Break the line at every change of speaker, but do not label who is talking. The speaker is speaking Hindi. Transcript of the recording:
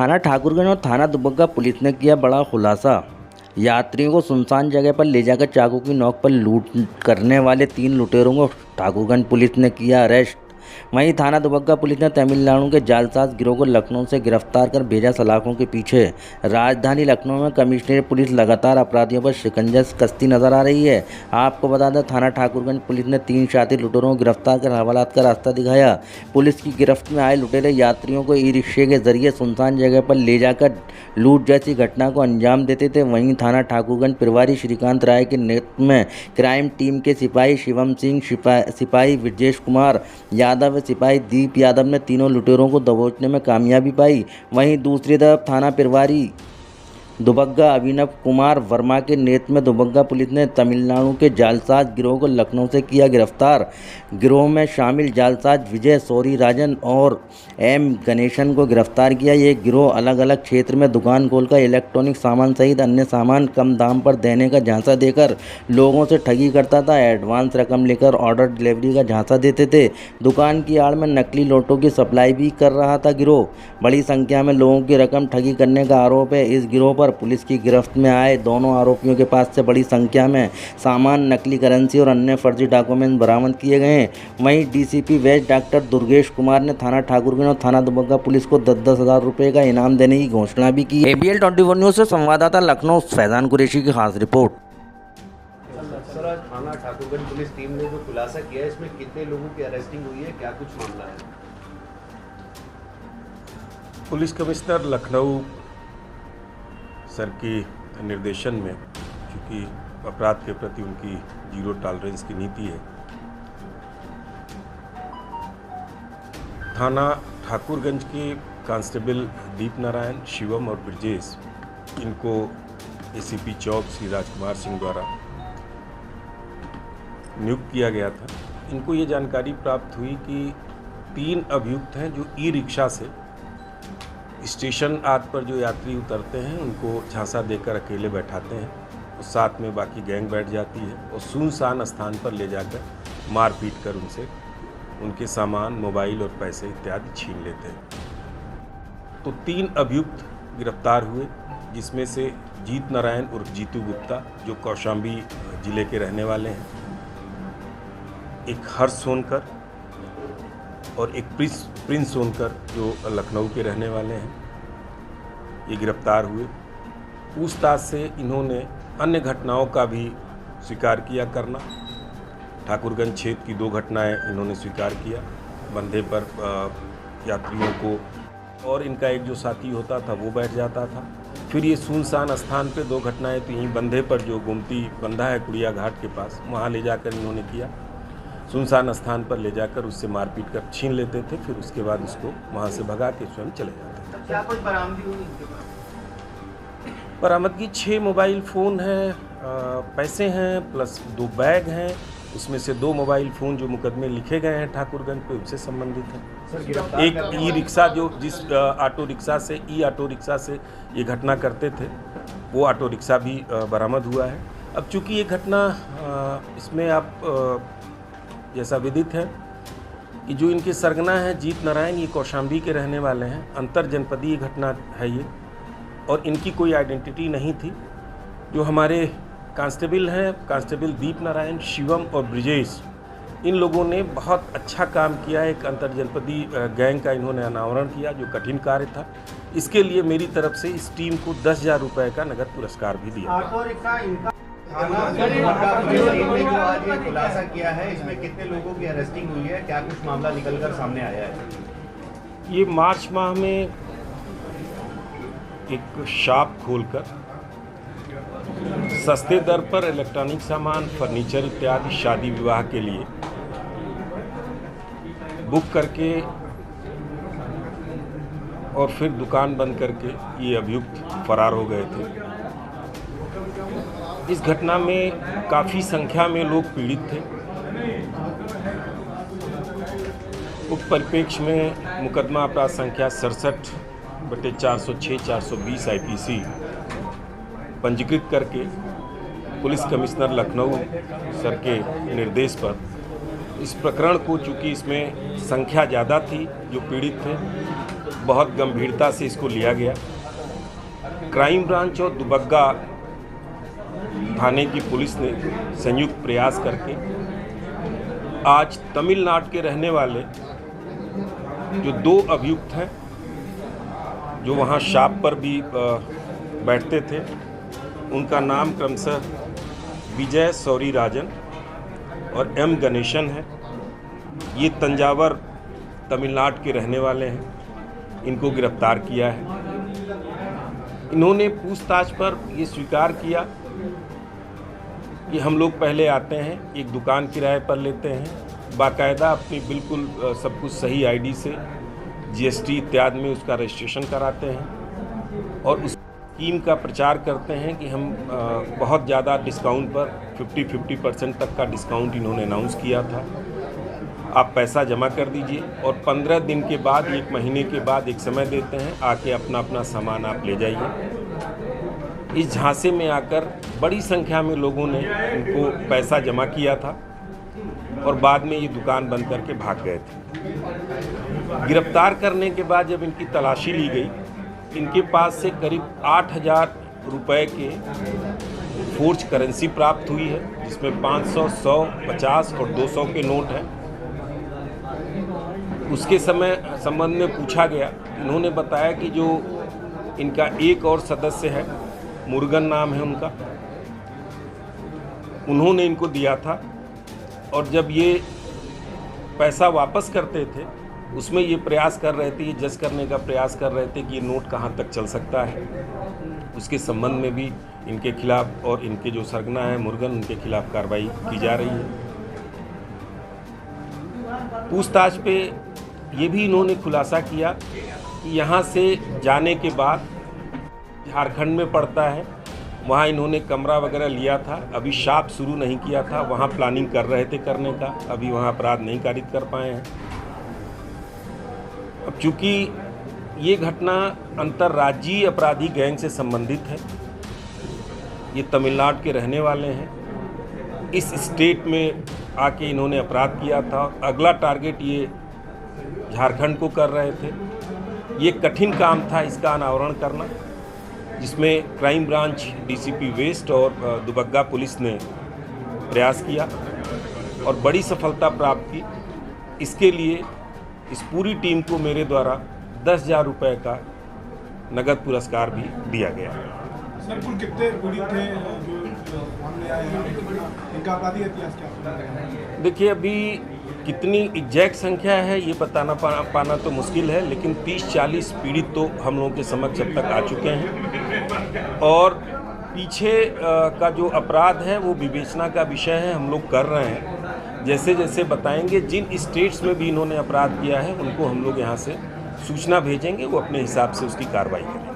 थाना ठाकुरगंज और थाना दुबग्गा पुलिस ने किया बड़ा खुलासा। यात्रियों को सुनसान जगह पर ले जाकर चाकू की नोक पर लूट करने वाले 3 लुटेरों को ठाकुरगंज पुलिस ने किया अरेस्ट। वहीं थाना दुबग्गा पुलिस ने तमिलनाडु के जालसाज गिरोह को लखनऊ से गिरफ्तार कर भेजा सलाखों के पीछे। राजधानी लखनऊ में कमिश्नरेट पुलिस लगातार अपराधियों पर शिकंजा कसती नजर आ रही है। आपको बता दें, थाना ठाकुरगंज पुलिस ने 3 शातिर लुटेरों को गिरफ्तार कर हवालात का रास्ता दिखाया। पुलिस की गिरफ्त में आए लुटेरे यात्रियों को ई रिक्शे के जरिए सुनसान जगह पर ले जाकर लूट जैसी घटना को अंजाम देते थे। वहीं थाना ठाकुरगंज प्रभारी श्रीकांत राय के नेतृत्व में क्राइम टीम के सिपाही शिवम सिंह, सिपाही ब्रजेश कुमार यादव, सिपाही दीप यादव ने तीनों लुटेरों को दबोचने में कामयाबी पाई। वहीं दूसरी तरफ थाना प्रभारी दुबग्गा अभिनव कुमार वर्मा के नेतृत्व में दुबग्गा पुलिस ने तमिलनाडु के जालसाज गिरोह को लखनऊ से किया गिरफ्तार। गिरोह में शामिल जालसाज विजय सौरी राजन और एम गणेशन को गिरफ्तार किया। ये गिरोह अलग अलग क्षेत्र में दुकान खोलकर इलेक्ट्रॉनिक सामान सहित अन्य सामान कम दाम पर देने का झांसा देकर लोगों से ठगी करता था। एडवांस रकम लेकर ऑर्डर डिलीवरी का झांसा देते थे। दुकान की आड़ में नकली नोटों की सप्लाई भी कर रहा था गिरोह। बड़ी संख्या में लोगों की रकम ठगी करने का आरोप है। इस गिरोह पर पुलिस की गिरफ्त में आए दोनों आरोपियों के पास से बड़ी संख्या में सामान, नकली करेंसी और अन्य फर्जी डॉक्यूमेंट बरामद किए गए हैं। वहीं DCP waste doctor Durgesh Kumar ने थाना ठाकुरगंज और थाना दुबग्गा पुलिस को 10-10 हज़ार रुपये का इनाम देने की घोषणा भी की। ABL 24 न्यूज़ से संवाददाता लखनऊ फैजान कुरैशी की खास रिपोर्ट।
सर, आज थाना ठाकुरगंज पुलिस टीम ने जो खुलासा किया है, इसमें कितने लोगों की अरेस्टिंग हुई है, क्या कुछ मामला है?
पुलिस कमिश्नर लखनऊ सर के निर्देशन में, चूँकि अपराध के प्रति उनकी जीरो टॉलरेंस की नीति है, थाना ठाकुरगंज के कांस्टेबल दीप नारायण, शिवम और ब्रजेश, इनको ACP चौक श्री राजकुमार सिंह द्वारा नियुक्त किया गया था। इनको ये जानकारी प्राप्त हुई कि 3 अभियुक्त हैं जो ई रिक्शा से स्टेशन आदि पर जो यात्री उतरते हैं उनको झांसा देकर अकेले बैठाते हैं और साथ में बाकी गैंग बैठ जाती है और सुनसान स्थान पर ले जाकर मारपीट कर उनसे उनके सामान, मोबाइल और पैसे इत्यादि छीन लेते हैं। तो 3 अभियुक्त गिरफ्तार हुए, जिसमें से जीत नारायण उर्फ जीतू गुप्ता जो कौशाम्बी जिले के रहने वाले हैं, एक हर्ष सोनकर और एक प्रिंस सोनकर जो लखनऊ के रहने वाले हैं, ये गिरफ्तार हुए। पूछताछ से इन्होंने अन्य घटनाओं का भी स्वीकार किया करना। ठाकुरगंज क्षेत्र की 2 घटनाएं इन्होंने स्वीकार किया, बंधे पर यात्रियों को, और इनका एक जो साथी होता था वो बैठ जाता था। फिर ये सुनसान स्थान पे 2 घटनाएं थी, यहीं बंधे पर जो गोमती बंधा है कुड़िया घाट के पास, वहाँ ले जाकर इन्होंने किया। सुनसान स्थान पर ले जाकर उससे मारपीट कर छीन लेते थे, फिर उसके बाद उसको वहाँ से भगा के स्वयं चले जाते थे।
क्या कुछ बरामदगी हुई इनके पास?
बरामदगी 6 मोबाइल फ़ोन हैं, पैसे हैं, प्लस 2 बैग हैं। उसमें से 2 मोबाइल फ़ोन जो मुकदमे लिखे गए हैं ठाकुरगंज पे उससे संबंधित हैं। एक ई रिक्शा जो जिस ऑटो रिक्शा से ऑटो रिक्शा से ये घटना करते थे, वो ऑटो रिक्शा भी बरामद हुआ है। अब चूँकि ये घटना इसमें आप जैसा विदित है कि जो इनके सरगना हैं जीत नारायण, ये कौशाम्बी के रहने वाले हैं। अंतर जनपदीय घटना है ये, और इनकी कोई आइडेंटिटी नहीं थी। जो हमारे कांस्टेबल हैं, कांस्टेबल दीप नारायण, शिवम और ब्रजेश, इन लोगों ने बहुत अच्छा काम किया। एक अंतर जनपदीय गैंग का इन्होंने अनावरण किया जो कठिन कार्य था। इसके लिए मेरी तरफ से इस टीम को 10,000 रुपये का नगद पुरस्कार भी दिया।
जो आज ये खुलासा किया है, इसमें कितने लोगों की अरेस्टिंग हुई है, क्या कुछ मामला निकलकर सामने आया है?
ये मार्च माह में एक शॉप खोलकर सस्ते दर पर इलेक्ट्रॉनिक सामान, फर्नीचर इत्यादि शादी विवाह के लिए बुक करके और फिर दुकान बंद करके ये अभियुक्त फरार हो गए थे। इस घटना में काफ़ी संख्या में लोग पीड़ित थे। उक्त परिप्रेक्ष्य में मुकदमा अपराध संख्या 67/406-420 IPC पंजीकृत करके पुलिस कमिश्नर लखनऊ सर के निर्देश पर इस प्रकरण को, चूँकि इसमें संख्या ज़्यादा थी जो पीड़ित थे, बहुत गंभीरता से इसको लिया गया। क्राइम ब्रांच और दुबग्गा थाने की पुलिस ने संयुक्त प्रयास करके आज तमिलनाडु के रहने वाले जो 2 अभियुक्त हैं, जो वहाँ शॉप पर भी बैठते थे, उनका नाम क्रमशः विजय सौरी राजन और एम गणेशन है। ये तंजावर तमिलनाडु के रहने वाले हैं। इनको गिरफ्तार किया है। इन्होंने पूछताछ पर ये स्वीकार किया कि हम लोग पहले आते हैं, एक दुकान किराए पर लेते हैं, बाकायदा अपनी बिल्कुल सब कुछ सही आईडी से जीएसटी इत्यादि में उसका रजिस्ट्रेशन कराते हैं और उस स्कीम का प्रचार करते हैं कि हम बहुत ज़्यादा डिस्काउंट पर 50% तक का डिस्काउंट इन्होंने अनाउंस किया था। आप पैसा जमा कर दीजिए और 15 दिन के बाद, 1 महीने के बाद एक समय देते हैं, आके अपना अपना सामान आप ले जाइए। इस झांसे में आकर बड़ी संख्या में लोगों ने इनको पैसा जमा किया था और बाद में ये दुकान बंद करके भाग गए थे। गिरफ्तार करने के बाद जब इनकी तलाशी ली गई, इनके पास से करीब 8,000 रुपये के फोर्ज करेंसी प्राप्त हुई है, जिसमें 500, 100, 50 और 200 के नोट हैं। उसके संबंध में पूछा गया, इन्होंने बताया कि जो इनका एक और सदस्य है, मुरुगन नाम है उनका, उन्होंने इनको दिया था और जब ये पैसा वापस करते थे उसमें ये प्रयास कर रहे थे, ये जज करने का प्रयास कर रहे थे कि ये नोट कहाँ तक चल सकता है। उसके संबंध में भी इनके खिलाफ और इनके जो सरगना है मुरुगन, उनके खिलाफ कार्रवाई की जा रही है। पूछताछ पे ये भी इन्होंने खुलासा किया कि यहाँ से जाने के बाद झारखंड में पड़ता है, वहाँ इन्होंने कमरा वगैरह लिया था, अभी शॉप शुरू नहीं किया था, वहाँ प्लानिंग कर रहे थे करने का, अभी वहाँ अपराध नहीं कारित कर पाए हैं। अब चूँकि ये घटना अंतर्राज्यीय अपराधी गैंग से संबंधित है, ये तमिलनाडु के रहने वाले हैं, इस स्टेट में आके इन्होंने अपराध किया था। अगला टारगेट ये झारखंड को कर रहे थे। ये कठिन काम था इसका अनावरण करना, जिसमें क्राइम ब्रांच डीसीपी वेस्ट और दुबग्गा पुलिस ने प्रयास किया और बड़ी सफलता प्राप्त की। इसके लिए इस पूरी टीम को मेरे द्वारा 10,000 रुपये का नगद पुरस्कार भी दिया गया।
सर, कुल कितने पीड़ित थे जो सामने आए हैं? इनका अपराधी इतिहास क्या है? देखिए, अभी
कितनी एग्जैक्ट संख्या है ये बताना पाना तो मुश्किल है, लेकिन 30-40 पीड़ित तो हम लोगों के समक्ष अब तक आ चुके हैं और पीछे का जो अपराध है वो विवेचना का विषय है, हम लोग कर रहे हैं। जैसे जैसे बताएंगे, जिन स्टेट्स में भी इन्होंने अपराध किया है उनको हम लोग यहाँ से सूचना भेजेंगे, वो अपने हिसाब से उसकी कार्रवाई करेंगे।